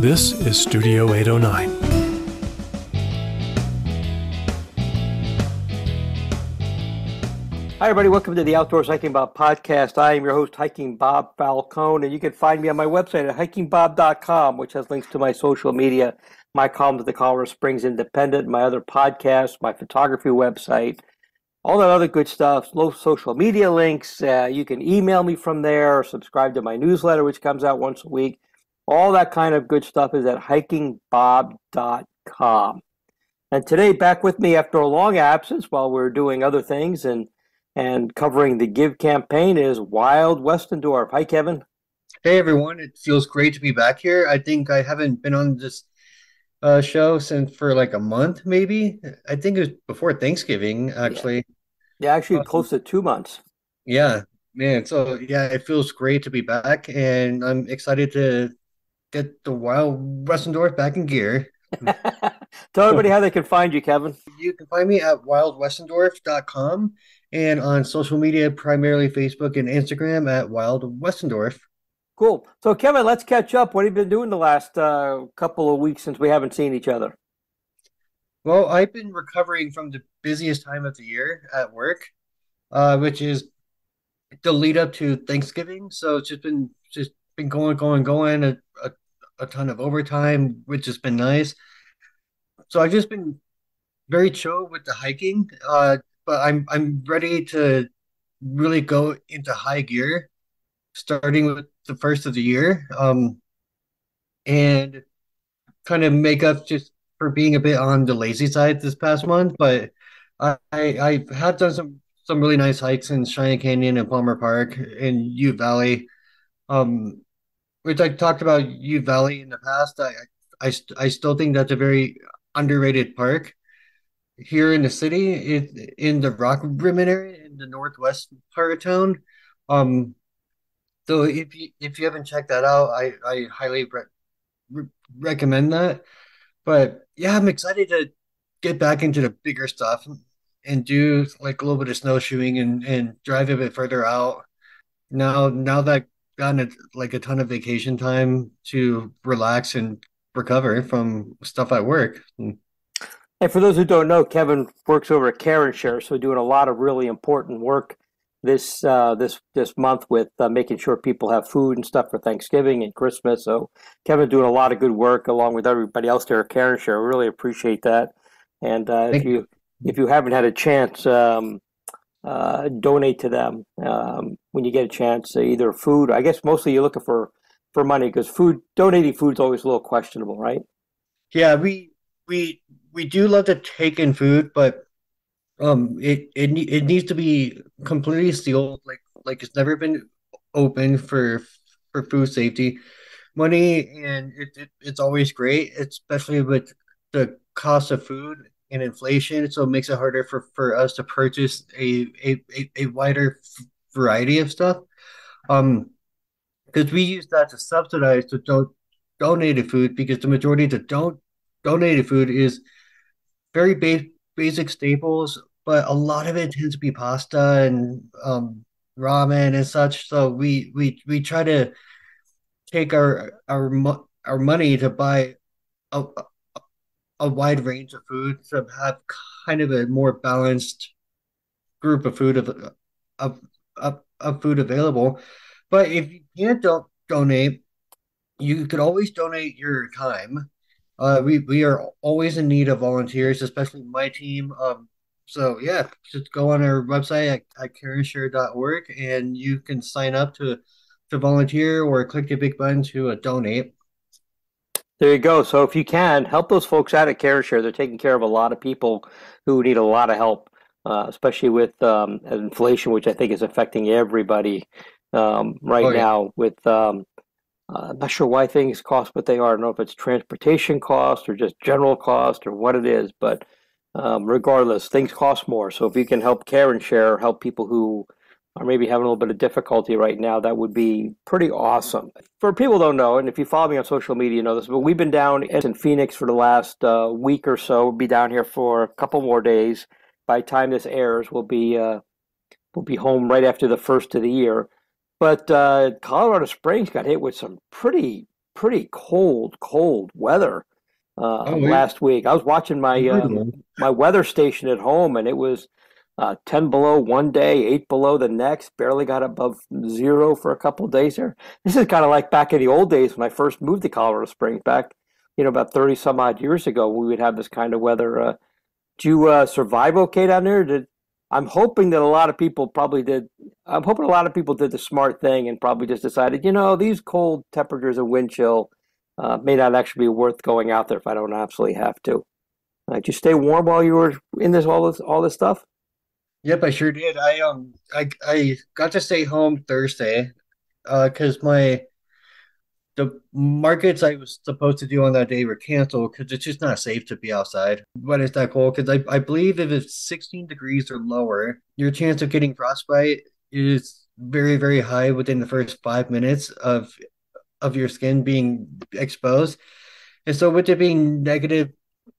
This is Studio 809. Hi, everybody. Welcome to the Outdoors Hiking Bob podcast. I am your host, Hiking Bob Falcone, and you can find me on my website at hikingbob.com, which has links to my social media, my column to the Colorado Springs Independent, my other podcasts, my photography website, all that other good stuff, low social media links. You can email me from there, or subscribe to my newsletter, which comes out once a week. All that kind of good stuff is at hikingbob.com. And today, back with me after a long absence while we're doing other things and covering the Give campaign is Wild Westendorf. Hi, Kevin. Hey everyone, it feels great to be back here. I think I haven't been on this show since for like a month, maybe. I think it was before Thanksgiving, Yeah, actually. yeah, actually Um, close to 2 months. yeah, man. So yeah, it feels great to be back, and I'm excited to get the Wild Westendorf back in gear. Tell everybody how they can find you, Kevin. You can find me at wildwestendorf.com and on social media, primarily Facebook and Instagram at Wild Westendorf. Cool. So, Kevin, let's catch up. What have you been doing the last couple of weeks since we haven't seen each other? Well, I've been recovering from the busiest time of the year at work, which is the lead up to Thanksgiving. So it's just been going, a ton of overtime, which has been nice. So I've just been very chill with the hiking. But I'm ready to really go into high gear, starting with the first of the year, and kind of make up just for being a bit on the lazy side this past month. But I have done some really nice hikes in Cheyenne Canyon and Palmer Park in Ute Valley. Um, which I talked about Ute Valley in the past. I still think that's a very underrated park here in the city, in the Rock Rimmon area, in the northwest part of town. Um, so if you haven't checked that out, I highly re recommend that. But yeah, I'm excited to get back into the bigger stuff and do like a little bit of snowshoeing and drive a bit further out. Now that I've gotten like a ton of vacation time to relax and recover from stuff at work. And for those who don't know, Kevin works over at Care and Share, so doing a lot of really important work this month with making sure people have food and stuff for Thanksgiving and Christmas. So Kevin doing a lot of good work along with everybody else there at Care and Share. We really appreciate that. And Thank you. if you haven't had a chance, donate to them when you get a chance. Either food, I guess mostly you're looking for money because food donating food is always a little questionable, right? Yeah, we we do love to take in food, but it needs to be completely sealed, like it's never been open for food safety. Money and it's always great, especially with the cost of food and inflation. So it makes it harder for us to purchase a wider variety of stuff. Um, because we use that to subsidize the donated food because the majority of the donated food is very basic staples, but a lot of it tends to be pasta and ramen and such. So we try to take our money to buy a, a wide range of food to have kind of a more balanced group of of food available. But if you can't donate, you could always donate your time. We are always in need of volunteers, especially my team. So yeah, just go on our website at careershare.org and you can sign up to volunteer or click the big button to donate. There you go. So if you can, help those folks out at CareShare. They're taking care of a lot of people who need a lot of help, especially with inflation, which I think is affecting everybody right Oh yeah. now. With I'm not sure why things cost what they are. I don't know if it's transportation cost or just general cost or what it is, but regardless, things cost more. So if you can help Care and Share, help people who are maybe having a little bit of difficulty right now, that would be pretty awesome. For people who don't know, and if you follow me on social media, you know this, but we've been down in Phoenix for the last week or so. We'll be down here for a couple more days. By the time this airs, we'll be home right after the first of the year. But Colorado Springs got hit with some pretty pretty cold weather Oh, last week. I was watching brutal. my weather station at home, and it was 10 below one day, 8 below the next. Barely got above zero for a couple of days there. This is kind of like back in the old days when I first moved to Colorado Springs, back about 30 some odd years ago. We would have this kind of weather. Did you survive okay down there? I'm hoping that a lot of people probably did. I'm hoping a lot of people did the smart thing and probably just decided, these cold temperatures and wind chill may not actually be worth going out there if I don't absolutely have to. Did you stay warm while you were in all this stuff? Yep, I sure did. I got to stay home Thursday, because my the markets I was supposed to do on that day were canceled because it's just not safe to be outside when it's that cold. Because I believe if it's 16 degrees or lower, your chance of getting frostbite is very, very high within the first 5 minutes of your skin being exposed. And so with it being negative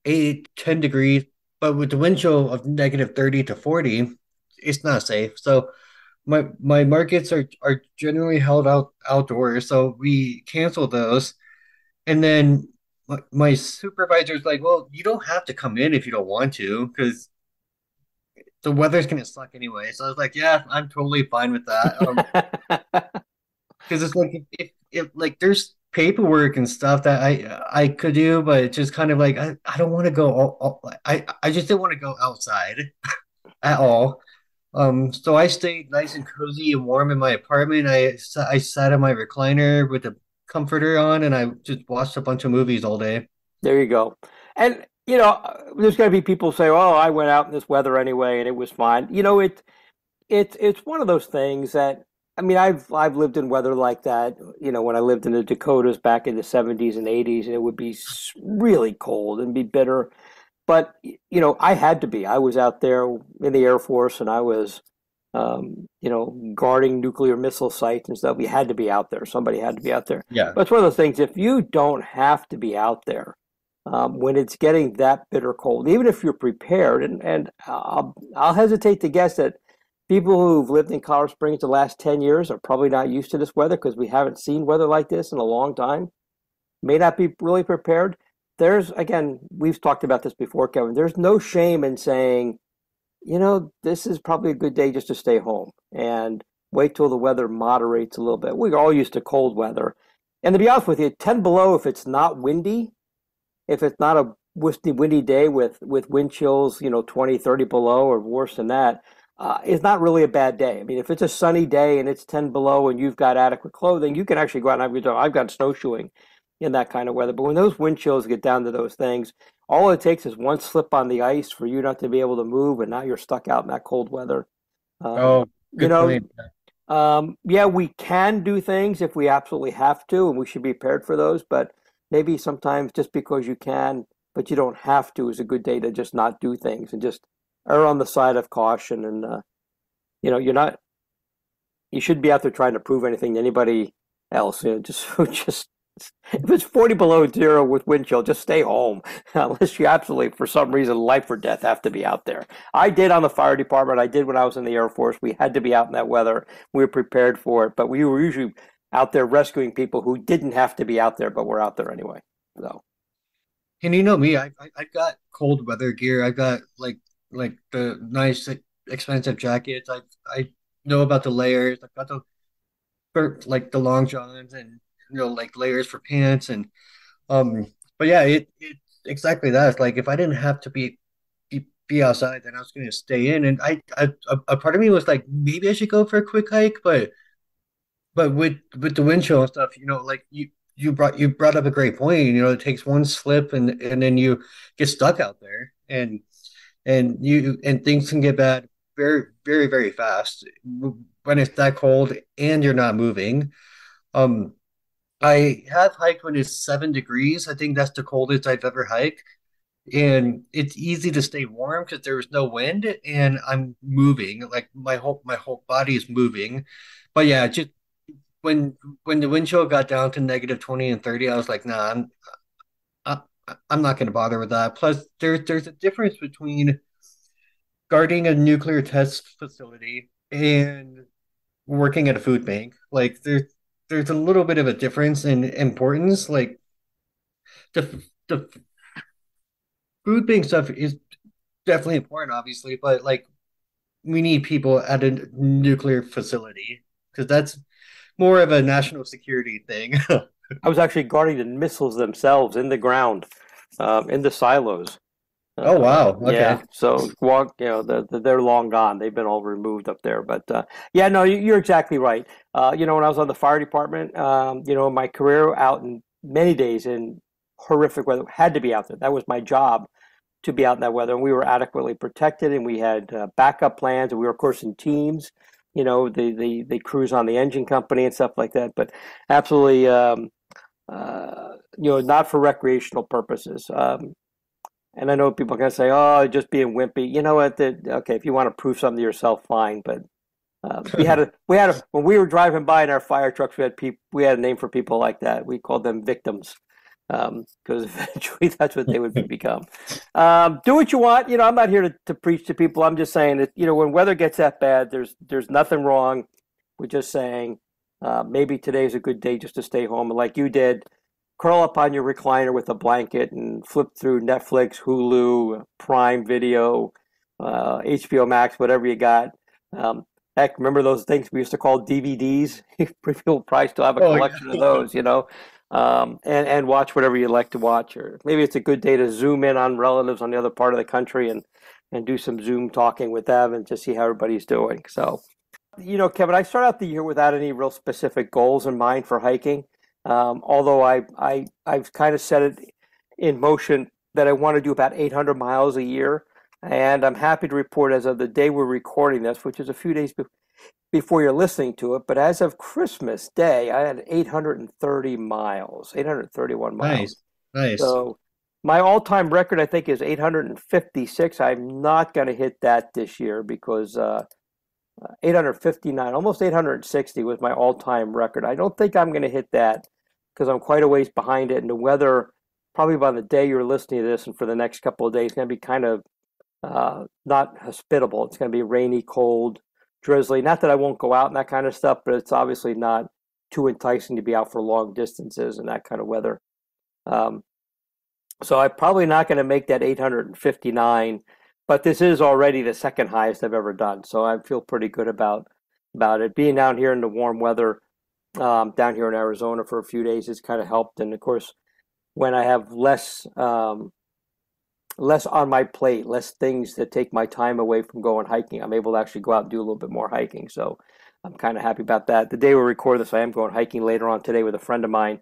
8, 10 degrees, but with the wind chill of negative 30 to 40, it's not safe. So my markets are generally held outdoors, so we canceled those. And then my supervisor's like, "Well, you don't have to come in if you don't want to, because the weather's gonna suck anyway." So I was like, "Yeah, I'm totally fine with that." Because it's like if like there's paperwork and stuff that I could do, but it's just kind of like I don't want to go I just didn't want to go outside at all. So I stayed nice and cozy and warm in my apartment. I sat in my recliner with a comforter on, and I just watched a bunch of movies all day. There you go. And there's going to be people say, "Oh, I went out in this weather anyway, and it was fine." It's one of those things that I mean, I've lived in weather like that. When I lived in the Dakotas back in the 70s and 80s, and it would be really cold and be bitter. But I had to be. I was out there in the Air Force, and I was, guarding nuclear missile sites and stuff. We had to be out there. Somebody had to be out there. Yeah. But it's one of those things. If you don't have to be out there when it's getting that bitter cold, even if you're prepared, and I'll hesitate to guess that people who've lived in Colorado Springs the last 10 years are probably not used to this weather because we haven't seen weather like this in a long time. May not be really prepared. Again, we've talked about this before, Kevin. There's no shame in saying, this is probably a good day just to stay home and wait till the weather moderates a little bit. We're all used to cold weather. And to be honest with you, 10 below, if it's not windy, if it's not a windy day with wind chills, 20, 30 below or worse than that, is not really a bad day. I mean, if it's a sunny day and it's 10 below and you've got adequate clothing, you can actually go out and I've got snowshoeing in that kind of weather. But when those wind chills get down to those things, all it takes is one slip on the ice for you not to be able to move, and now you're stuck out in that cold weather. Um, Oh, you good know, point. yeah, we can do things if we absolutely have to, and we should be prepared for those. But maybe sometimes just because you can, but you don't have to, is a good day to just not do things and just err on the side of caution. And you're not, you shouldn't be out there trying to prove anything to anybody else. Just if it's 40 below zero with wind chill, just stay home unless you absolutely, for some reason, life or death, have to be out there. I did on the fire department. I did when I was in the Air Force. We had to be out in that weather. We were prepared for it, but we were usually out there rescuing people who didn't have to be out there, but were out there anyway. So, And you know me, I've got cold weather gear. I've got like the nice expensive jackets. I know about the layers. I've got the for like the long johns and like layers for pants and um. But yeah, it exactly that. It's like if I didn't have to be outside, then I was going to stay in. And a part of me was like, maybe I should go for a quick hike, but with the wind chill and stuff, like you brought up a great point. It takes one slip and then you get stuck out there and things can get bad very, very, very fast when it's that cold and you're not moving. Um, I have hiked when it's 7 degrees. I think that's the coldest I've ever hiked. And it's easy to stay warm because there's no wind and I'm moving. Like my whole body is moving. But yeah, just when the wind chill got down to negative 20 and 30, I was like, nah, I, I'm not going to bother with that. Plus, there's a difference between guarding a nuclear test facility and working at a food bank. Like there's a little bit of a difference in importance. Like the food bank stuff is definitely important, obviously, but like we need people at a nuclear facility because that's more of a national security thing. I was actually guarding the missiles themselves in the ground, in the silos. Oh wow. Yeah, Okay. so walk, they're long gone. They've been all removed up there. But yeah, no, you're exactly right. When I was on the fire department, my career out in many days in horrific weather, had to be out there. That was my job to be out in that weather, and we were adequately protected, and we had backup plans, and we were of course in teams. The crews on the engine company and stuff like that. But absolutely, not for recreational purposes. And I know people are going to say, "Oh, just being wimpy." You know what? Okay, if you want to prove something to yourself, fine. But when we were driving by in our fire trucks, we had a name for people like that. We called them victims, because eventually that's what they would become. Do what you want. I'm not here to preach to people. I'm just saying that when weather gets that bad, there's nothing wrong with just saying maybe today's a good day just to stay home, and like you did, curl up on your recliner with a blanket and flip through Netflix, Hulu, Prime Video, HBO Max, whatever you got. Heck, remember those things we used to call DVDs? People probably still have a Oh collection of yeah. those, and watch whatever you like to watch. Or maybe it's a good day to zoom in on relatives on the other part of the country and do some Zoom talking with them and just see how everybody's doing. So, Kevin, I start out the year without any real specific goals in mind for hiking. Although I've kind of set it in motion that I want to do about 800 miles a year. And I'm happy to report as of the day we're recording this, which is a few days before you're listening to it, but as of Christmas Day, I had 830 miles, 831 miles. Nice. Nice. So my all-time record, I think, is 856. I'm not going to hit that this year because 859, almost 860 was my all-time record. I don't think I'm going to hit that because I'm quite a ways behind it, and the weather, probably by the day you're listening to this and for the next couple of days, is going to be kind of not hospitable. It's going to be rainy, cold, drizzly. Not that I won't go out and that kind of stuff, but it's obviously not too enticing to be out for long distances and that kind of weather. Um, so I'm probably not going to make that 859, but this is already the second highest I've ever done. So I feel pretty good about it. Being down here in the warm weather, down here in Arizona for a few days has kind of helped. And of course, when I have less on my plate, less things that take my time away from going hiking, I'm able to actually go out and do a little bit more hiking. So I'm kind of happy about that. The day we record this, I am going hiking later on today with a friend of mine,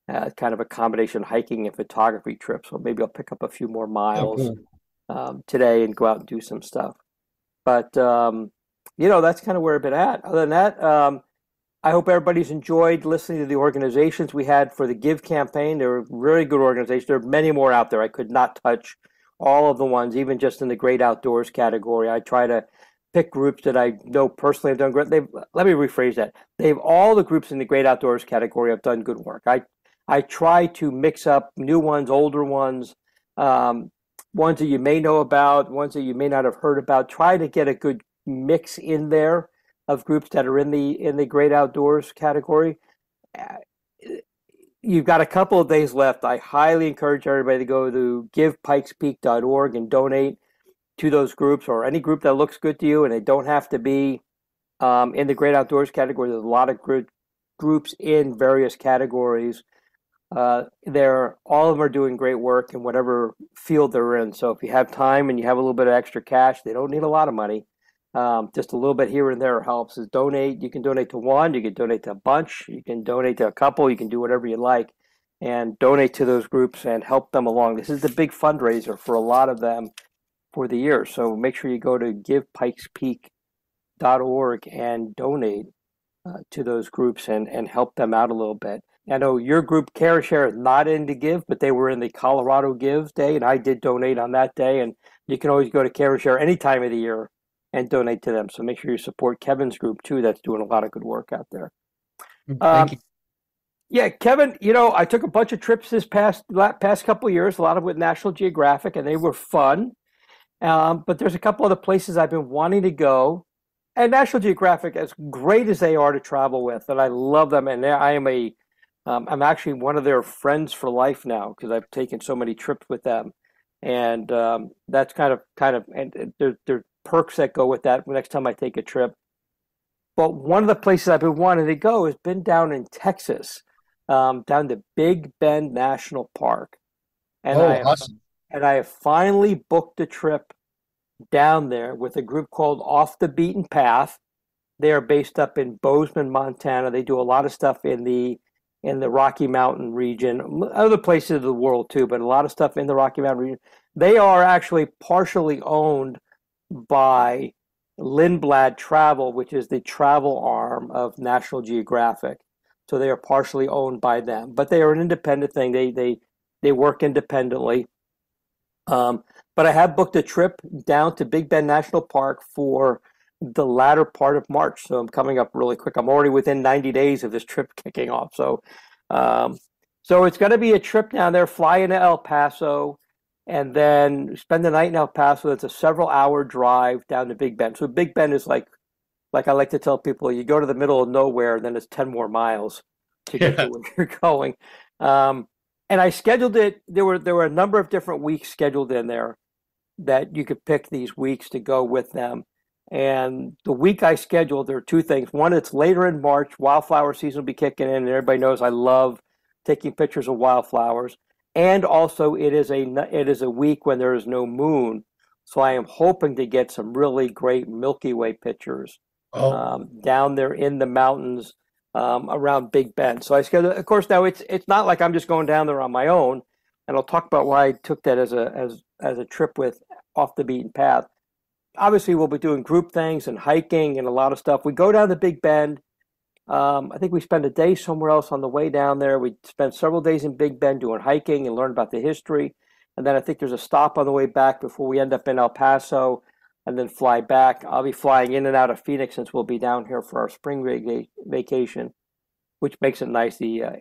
kind of a combination hiking and photography trip. So maybe I'll pick up a few more Oh, miles cool. today and go out and do some stuff. But that's kind of where I've been at. Other than that, I hope everybody's enjoyed listening to the organizations we had for the Give campaign. They were really good organizations. There are many more out there. I could not touch all of the ones, even just in the great outdoors category. I try to pick groups that I know personally have done great. Let me rephrase that. All the groups in the great outdoors category have done good work. I try to mix up new ones, older ones, um, ones that you may know about, ones that you may not have heard about. Try to get a good mix in there of groups that are in the great outdoors category. Uh, You've got a couple of days left. I highly encourage everybody to go to givepikespeak.org and donate to those groups or any group that looks good to you. And they don't have to be in the great outdoors category. There's a lot of groups in various categories. All of them are doing great work in whatever field they're in. So if you have time and you have a little bit of extra cash, they don't need a lot of money. Just a little bit here and there helps. Is donate. You can donate to one. You can donate to a bunch. You can donate to a couple. You can do whatever you like, and donate to those groups and help them along. This is the big fundraiser for a lot of them for the year. So make sure you go to givepikespeak.org and donate to those groups and help them out a little bit. I know your group, Care and Share, is not in to give, but they were in the Colorado Give Day, and I did donate on that day. And you can always go to Care and Share any time of the year and donate to them. So make sure you support Kevin's group too. That's doing a lot of good work out there. Thank Um, you. yeah, Kevin, I took a bunch of trips this past couple of years, a lot of with National Geographic, and they were fun. But there's a couple other places I've been wanting to go And National Geographic, as great as they are to travel with, and I love them, and I'm actually one of their friends for life now because I've taken so many trips with them, and that's and there are perks that go with that. Next time I take a trip, but one of the places I've been wanting to go has been down in Texas, down to Big Bend National Park, and Oh, awesome. I have finally booked a trip down there with a group called Off the Beaten Path. They are based up in Bozeman, Montana. They do a lot of stuff in the Rocky Mountain region, other places of the world too, but a lot of stuff in the Rocky Mountain region. They are actually partially owned by Lindblad Travel, which is the travel arm of National Geographic. So they are partially owned by them, but they are an independent thing. They work independently. But I have booked a trip down to Big Bend National Park for the latter part of March. So I'm coming up really quick. I'm already within 90 days of this trip kicking off. Um, so it's going to be a trip down there, fly into El Paso, and then spend the night in El Paso. It's a several-hour drive down to Big Bend. So Big Bend is like I like to tell people, you go to the middle of nowhere, and then it's 10 more miles to get to Yeah. where you're going. Um, and I scheduled it. There were a number of different weeks scheduled in there that you could pick these weeks to go with them. And the week I scheduled, there are two things. One, it's later in March, wildflower season will be kicking in, and everybody knows I love taking pictures of wildflowers. And also, it is a week when there is no moon, so I am hoping to get some really great Milky Way pictures Oh, down there in the mountains around Big Bend. So I scheduled. Of course, now it's not like I'm just going down there on my own, and I'll talk about why I took that as a trip with Off the Beaten Path. Obviously, we'll be doing group things and hiking and a lot of stuff. We go down to Big Bend. I think we spend a day somewhere else on the way down there. We spend several days in Big Bend doing hiking and learn about the history. And then I think there's a stop on the way back before we end up in El Paso and then fly back. I'll be flying in and out of Phoenix since we'll be down here for our spring vacation, which makes it nice. The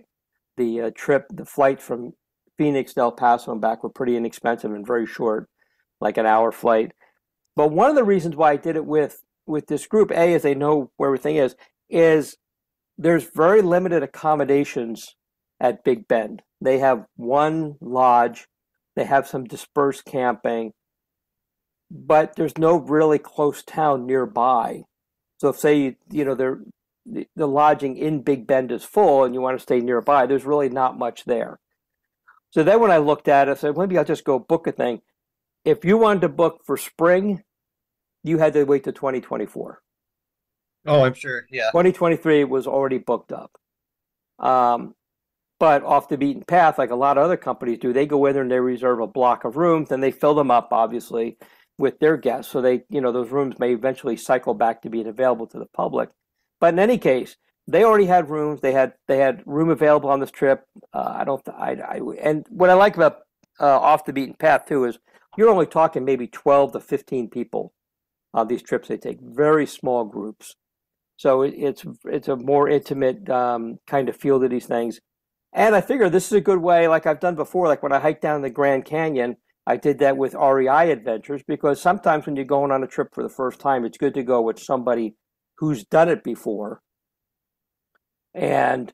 flight from Phoenix to El Paso and back were pretty inexpensive and very short, like an hour flight. But one of the reasons why I did it with this group, A, is they know where everything is there's very limited accommodations at Big Bend. They have one lodge, they have some dispersed camping, but there's no really close town nearby. So if say the lodging in Big Bend is full and you want to stay nearby, there's really not much there. So then when I looked at it, I said, maybe I'll just go book a thing. If you wanted to book for spring, you had to wait to 2024. oh, I'm sure. Yeah. 2023 was already booked up. Um, but Off the Beaten Path, like a lot of other companies do, they go in there and they reserve a block of rooms and they fill them up, obviously, with their guests. So those rooms may eventually cycle back to being available to the public. But in any case, they already had rooms. They had room available on this trip. I don't. I and what I like about Off the Beaten Path too is you're only talking maybe 12 to 15 people on these trips they take, very small groups. So it's a more intimate kind of feel to these things. And I figure this is a good way, like I've done before, like when I hiked down the Grand Canyon, I did that with REI Adventures because sometimes when you're going on a trip for the first time, it's good to go with somebody who's done it before and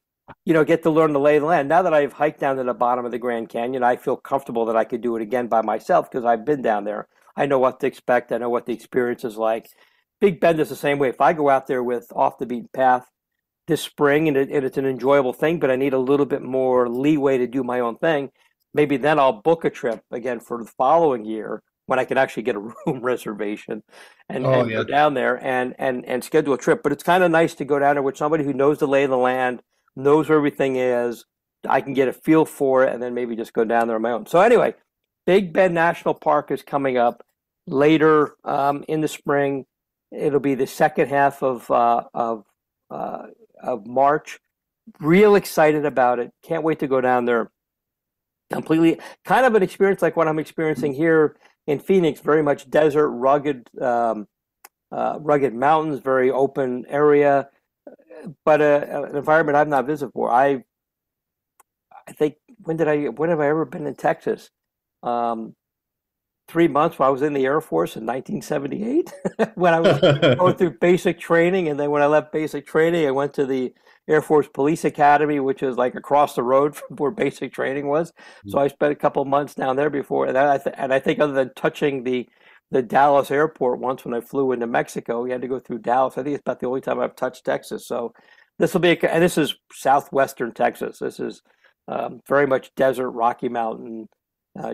get to learn the lay of the land. Now that I've hiked down to the bottom of the Grand Canyon, I feel comfortable that I could do it again by myself because I've been down there. I know what to expect. I know what the experience is like. Big Bend is the same way. If I go out there with Off the Beaten Path this spring and it's an enjoyable thing, but I need a little bit more leeway to do my own thing, maybe then I'll book a trip again for the following year when I can actually get a room reservation Oh, and go yeah. down there and schedule a trip. But it's kind of nice to go down there with somebody who knows the lay of the land, knows where everything is. I can get a feel for it and then maybe just go down there on my own. So anyway, Big Bend National Park is coming up later in the spring. It'll be the second half of March. Real excited about it. Can't wait to go down there. Completely kind of an experience like what I'm experiencing here in Phoenix. Very much desert, rugged mountains, very open area, but an environment I've not visited before. I think when have I ever been in Texas? Um, 3 months while I was in the Air Force in 1978 when I was going through basic training. And then when I left basic training, I went to the Air Force Police Academy, which is like across the road from where basic training was. So I spent a couple of months down there before. And I think other than touching the Dallas airport once when I flew into Mexico, we had to go through Dallas. I think it's about the only time I've touched Texas. So this will be, and this is southwestern Texas. This is very much desert, Rocky Mountain,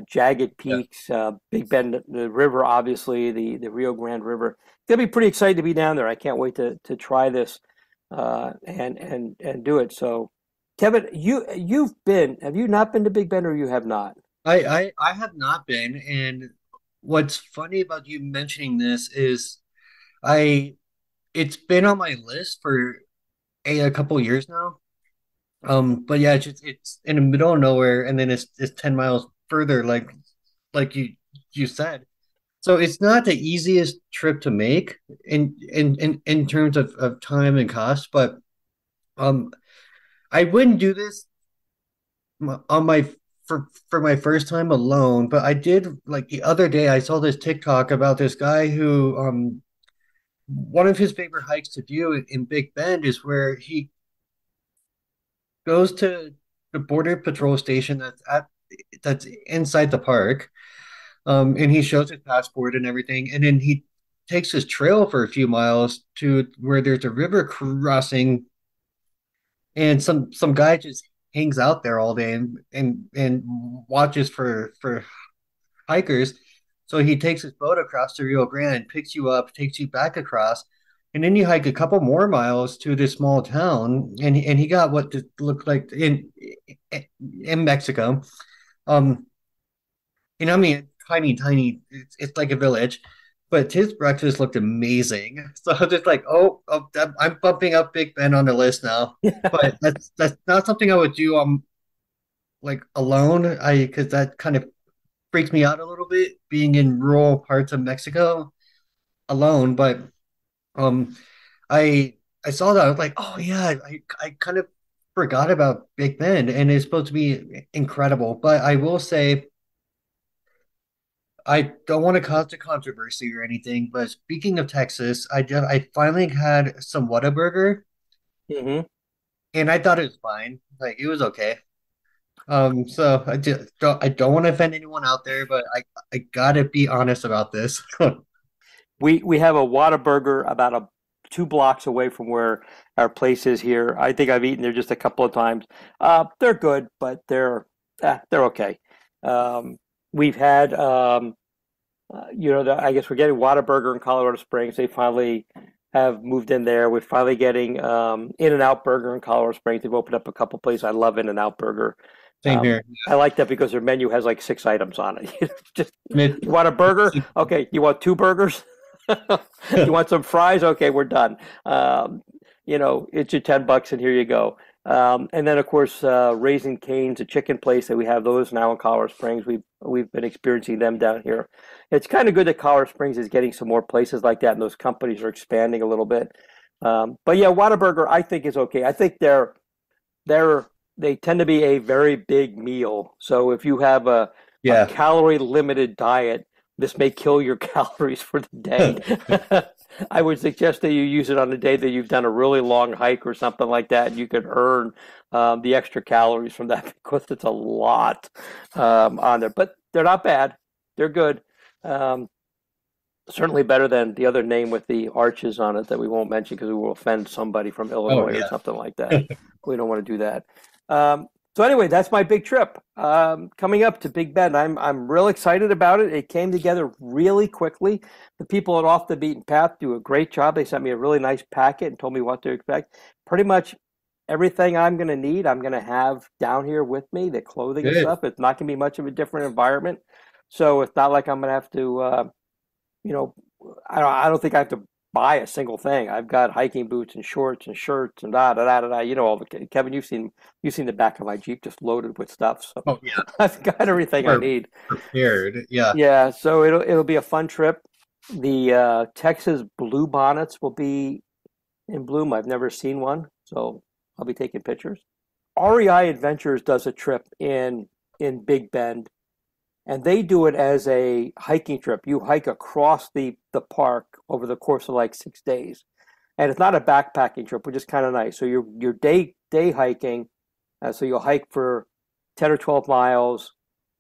jagged Yeah. peaks, Big Bend, the river, obviously, the Rio Grande River. It's gonna be pretty excited to be down there. I can't wait to try this and do it. So, Kevin, have you not been to Big Bend or you have not? I have not been, and what's funny about you mentioning this is I it's been on my list for a couple years now. But yeah, it's in the middle of nowhere, and then it's 10 miles further, like you said. So it's not the easiest trip to make in terms of time and cost, but um I wouldn't do this on my for my first time alone, but I did like the other day I saw this TikTok about this guy who one of his favorite hikes to do in Big Bend is where he goes to the border patrol station that's inside the park. And he shows his passport and everything, and then he takes his trail for a few miles to where there's a river crossing, and some guy just hangs out there all day and watches for hikers. So he takes his boat across the Rio Grande, picks you up, takes you back across, and then you hike a couple more miles to this small town, and he got what looked like in Mexico. Um, and I mean, tiny. It's like a village, but his breakfast looked amazing. So I was just like, I'm bumping up Big Ben on the list now. But that's not something I would do like alone. I because that kind of freaks me out a little bit being in rural parts of Mexico alone. But um, I saw that I was like, oh yeah, I kind of forgot about Big Ben, and it's supposed to be incredible. But I will say I don't want to cause a controversy or anything, but speaking of Texas, I finally had some Whataburger, Hmm. and I thought it was fine. Like it was okay. So I don't want to offend anyone out there, but I gotta be honest about this. We have a Whataburger about 2 blocks away from where our place is here. I think I've eaten there just a couple of times. They're good, but they're okay. Um, we've had I guess we're getting Whataburger in Colorado Springs. They finally have moved in there. We're finally getting In-N-Out Burger in Colorado Springs. They've opened up a couple places. I love In-N-Out Burger. Same here. I like that because their menu has like 6 items on it. Just And you want a burger? Okay. You want 2 burgers? You want some fries? Okay, we're done. It's your $10 and here you go. And then of course, Raising Cane's, a chicken place that we have those now in Colorado Springs. We've been experiencing them down here. It's kind of good that Colorado Springs is getting some more places like that, and those companies are expanding a little bit. But yeah, Whataburger I think is okay. I think they tend to be a very big meal. So if you have a yeah. calorie limited diet, this may kill your calories for the day. I would suggest that you use it on a day that you've done a really long hike or something like that, and you could earn the extra calories from that because it's a lot on there. But they're not bad; they're good. Um, Certainly better than the other name with the arches on it that we won't mention because we will offend somebody from Oh Illinois or yeah. something like that. We don't want to do that. So anyway, that's my big trip coming up to Big Bend. I'm real excited about it. It came together really quickly. The people at Off the Beaten Path do a great job. They sent me a really nice packet and told me what to expect. Pretty much everything I'm going to need, I'm going to have down here with me. The clothing and Good. stuff. It's not going to be much of a different environment, so it's not like I'm going to have to. You know, I don't think I have to buy a single thing. I've got hiking boots and shorts and shirts and da da da da da. All the Kevin, you've seen the back of my Jeep just loaded with stuff. So Oh yeah. I've got everything I We're need. prepared. Yeah. Yeah, so it'll be a fun trip. The Texas blue bonnets will be in bloom. I've never seen one, so I'll be taking pictures. REI Adventures does a trip in Big Bend and they do it as a hiking trip. You hike across the park over the course of like 6 days, and it's not a backpacking trip, which is kind of nice. So you're day hiking, so you'll hike for 10 or 12 miles,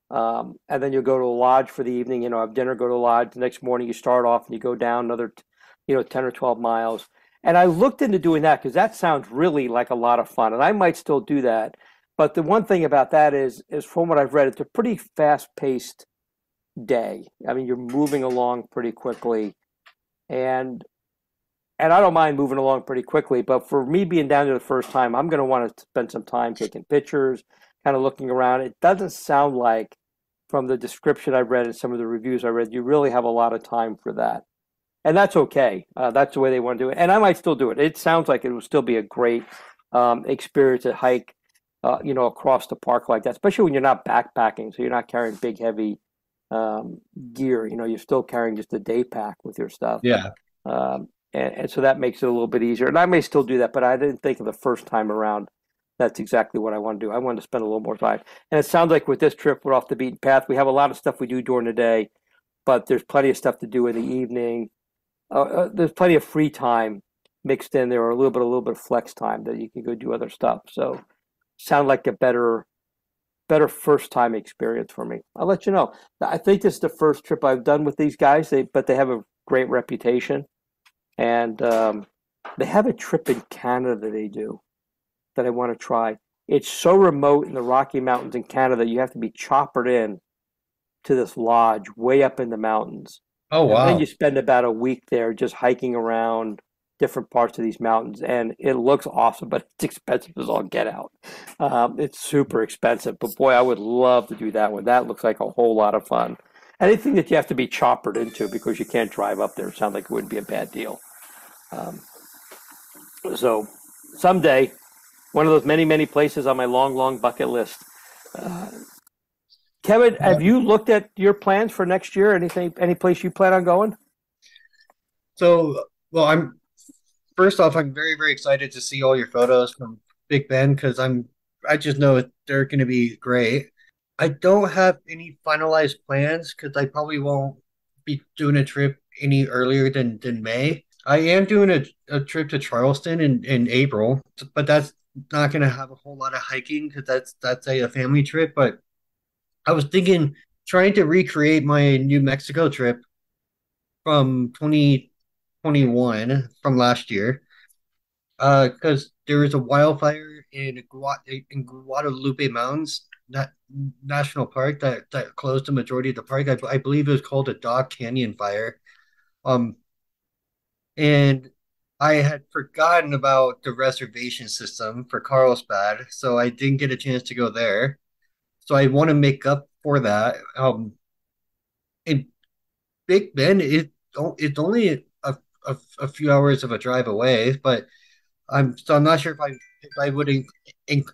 and then you'll go to a lodge for the evening. Have dinner, go to a lodge. The next morning you start off and you go down another, 10 or 12 miles. And I looked into doing that because that sounds really like a lot of fun, and I might still do that. But the one thing about that is from what I've read, it's a pretty fast-paced day. I mean, you're moving along pretty quickly, and I don't mind moving along pretty quickly. But for me being down there the first time, I'm going to want to spend some time taking pictures, kind of looking around. It doesn't sound like, from the description I read and some of the reviews I read, you really have a lot of time for that. And that's okay. That's the way they want to do it. And I might still do it. It sounds like it will still be a great experience to hike, across the park like that, especially when you're not backpacking. So you're not carrying big, heavy gear. You're still carrying just a day pack with your stuff. Yeah. And so that makes it a little bit easier. And I may still do that, but I didn't think of the first time around that's exactly what I want to do. I wanted to spend a little more time. And it sounds like with this trip, we're off the beaten path. We have a lot of stuff we do during the day, but there's plenty of stuff to do in the evening. There's plenty of free time mixed in there, or a little bit of flex time that you can go do other stuff. So sound like a better first time experience for me. I'll let you know. I think this is the first trip I've done with these guys, but they have a great reputation. And they have a trip in Canada that they do that I want to try. It's so remote in the Rocky Mountains in Canada, you have to be choppered in to this lodge way up in the mountains. Oh, And then wow. you spend about a week there just hiking around different parts of these mountains, and it looks awesome, but it's expensive as all get out. It's super expensive, but boy, I would love to do that one. That looks like a whole lot of fun. Anything that you have to be choppered into because you can't drive up there sounds like it wouldn't be a bad deal. Um, so someday, one of those many, many places on my long, long bucket list. Uh, Kevin, have you looked at your plans for next year? Any place you plan on going? So, well, first off, I'm very, very excited to see all your photos from Big Ben because I just know they're going to be great. I don't have any finalized plans because I probably won't be doing a trip any earlier than May. I am doing a trip to Charleston in April, but that's not going to have a whole lot of hiking because that's a family trip. But I was thinking trying to recreate my New Mexico trip from 2021 from last year. Because there was a wildfire in Guadalupe Mountains, that national park that closed the majority of the park. I believe it was called the Dog Canyon Fire. Um, and I had forgotten about the reservation system for Carlsbad, so I didn't get a chance to go there. So I want to make up for that. And Big Ben, it's only a few hours of a drive away, but I'm not sure if I would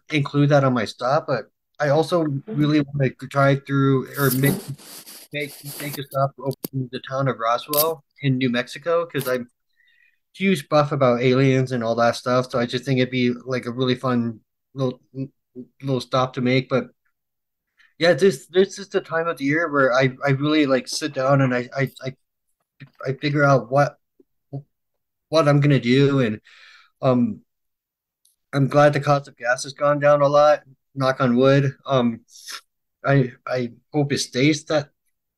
include that on my stop, but I also really want to drive through or make a stop over in the town of Roswell in New Mexico because I'm huge buff about aliens and all that stuff. So I just think it'd be like a really fun little little stop to make. But yeah, this is the time of the year where I really like sit down and I figure out what I'm gonna do and um I'm glad the cost of gas has gone down a lot. Knock on wood. I hope it stays that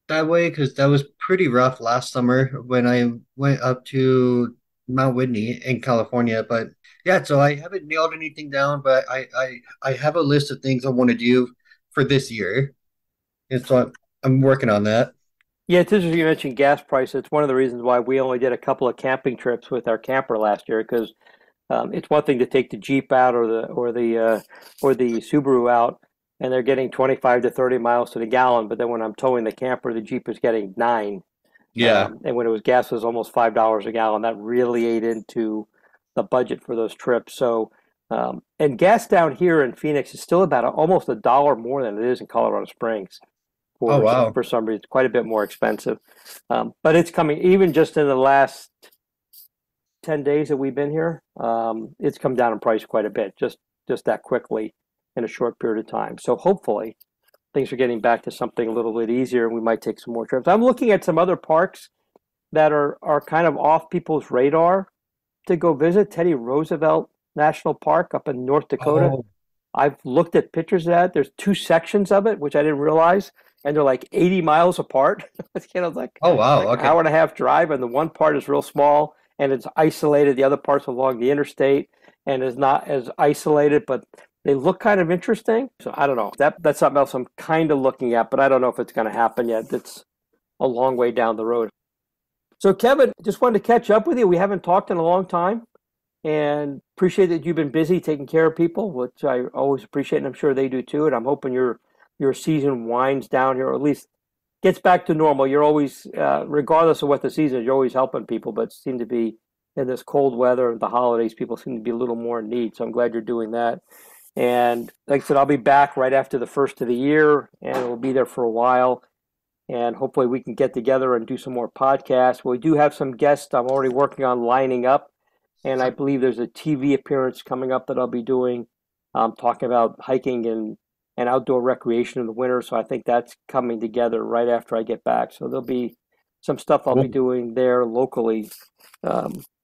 way because that was pretty rough last summer when I went up to Mount Whitney in California. But yeah, so I haven't nailed anything down, but I have a list of things I want to do for this year, and so I'm working on that. Yeah, it's interesting you mentioned gas prices. It's one of the reasons why we only did a couple of camping trips with our camper last year because it's one thing to take the Jeep out or the Subaru out, and they're getting 25 to 30 miles to the gallon. But then when I'm towing the camper, the Jeep is getting 9. Yeah, And when it was gas was almost $5 a gallon. That really ate into the budget for those trips. So, and gas down here in Phoenix is still about almost $1 more than it is in Colorado Springs. oh wow. For some reason, it's quite a bit more expensive. But it's coming even just in the last 10 days that we've been here. It's come down in price quite a bit, just that quickly in a short period of time. So hopefully things are getting back to something a little bit easier, and we might take some more trips. I'm looking at some other parks that are kind of off people's radar to go visit. Teddy Roosevelt National Park up in North Dakota. Oh, I've looked at pictures of that. There's 2 sections of it, which I didn't realize, and they're like 80 miles apart. Like oh wow. like an Okay. hour and a half drive, and the one part is real small and it's isolated. The other part's along the interstate and is not as isolated, but they look kind of interesting. So I don't know. That's something else I'm kind of looking at, but I don't know if it's going to happen yet. It's a long way down the road. So Kevin, just wanted to catch up with you. We haven't talked in a long time, and appreciate that you've been busy taking care of people, which I always appreciate, and I'm sure they do too. And I'm hoping your season winds down here, or at least gets back to normal. You're always, regardless of what the season is, you're always helping people, but seem to be in this cold weather, the holidays, people seem to be a little more in need. So I'm glad you're doing that. And like I said, I'll be back right after the first of the year, and we'll be there for a while. And hopefully we can get together and do some more podcasts. We do have some guests I'm already working on lining up. And I believe there's a TV appearance coming up that I'll be doing, talking about hiking and outdoor recreation in the winter. So I think that's coming together right after I get back. So there'll be some stuff I'll be doing there locally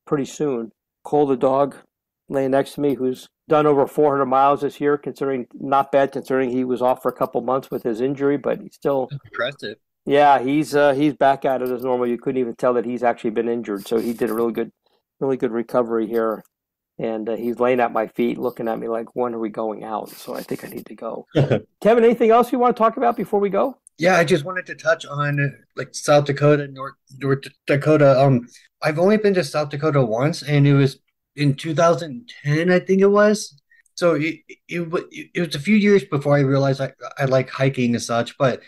pretty soon. Cole the dog laying next to me, who's done over 400 miles this year, considering not bad, considering he was off for a couple months with his injury, but he's still Impressive. yeah, he's back at it as normal. You couldn't even tell that he's actually been injured. So he did a really good recovery here. And he's laying at my feet looking at me like, when are we going out? So I think I need to go. Kevin, anything else you want to talk about before we go? Yeah, I just wanted to touch on like South Dakota, North Dakota. I've only been to South Dakota once, and it was in 2010, I think it was. So it was a few years before I realized I like hiking and such. But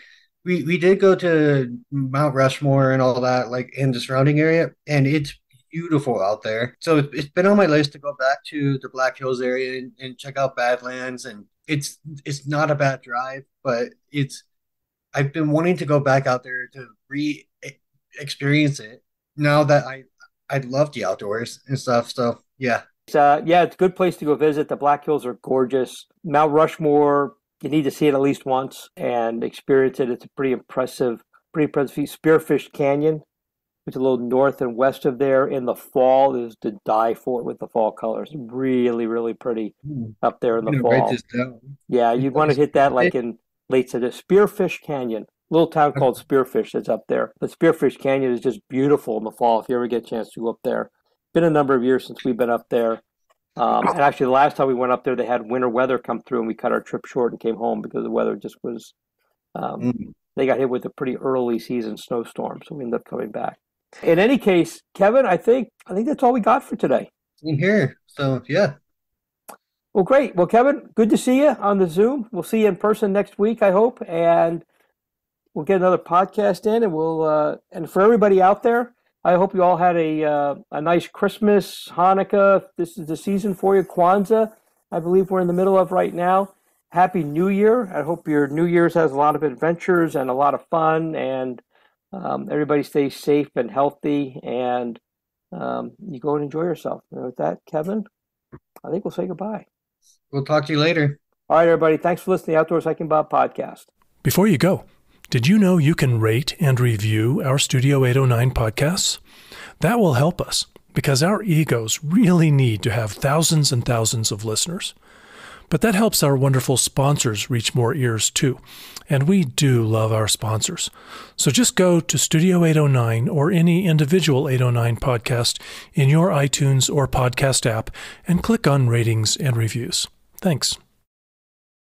we did go to Mount Rushmore and all that, like in the surrounding area, and it's beautiful out there. So it's been on my list to go back to the Black Hills area and check out Badlands, and it's not a bad drive, but I've been wanting to go back out there to experience it now that I love the outdoors and stuff. So yeah. Yeah, it's a good place to go visit. The Black Hills are gorgeous. Mount Rushmore, you need to see it at least once and experience it. It's a pretty impressive view. Spearfish Canyon, which is a little north and west of there in the fall, is to die for with the fall colors. Really, really pretty up there in the fall. Write this down. Yeah, you'd want to hit that like in late September. Spearfish Canyon, little town called Spearfish that's up there. But Spearfish Canyon is just beautiful in the fall if you ever get a chance to go up there. Been a number of years since we've been up there. And actually, the last time we went up there, they had winter weather come through, and we cut our trip short and came home because the weather just was. They got hit with a pretty early season snowstorm, so we ended up coming back. In any case, Kevin, I think that's all we got for today. In here, so yeah. Well, great. Well, Kevin, good to see you on the Zoom. We'll see you in person next week, I hope, and we'll get another podcast in, and we'll and for everybody out there, I hope you all had a nice Christmas, Hanukkah. This is the season for you, Kwanzaa. I believe we're in the middle of right now. Happy New Year. I hope your New Year's has a lot of adventures and a lot of fun, and everybody stays safe and healthy, and you go and enjoy yourself. And with that, Kevin, I think we'll say goodbye. We'll talk to you later. All right, everybody. Thanks for listening to the Outdoors Hiking Bob podcast. Before you go, did you know you can rate and review our Studio 809 podcasts? That will help us because our egos really need to have thousands and thousands of listeners. But that helps our wonderful sponsors reach more ears too. And we do love our sponsors. So just go to Studio 809 or any individual 809 podcast in your iTunes or podcast app and click on ratings and reviews. Thanks.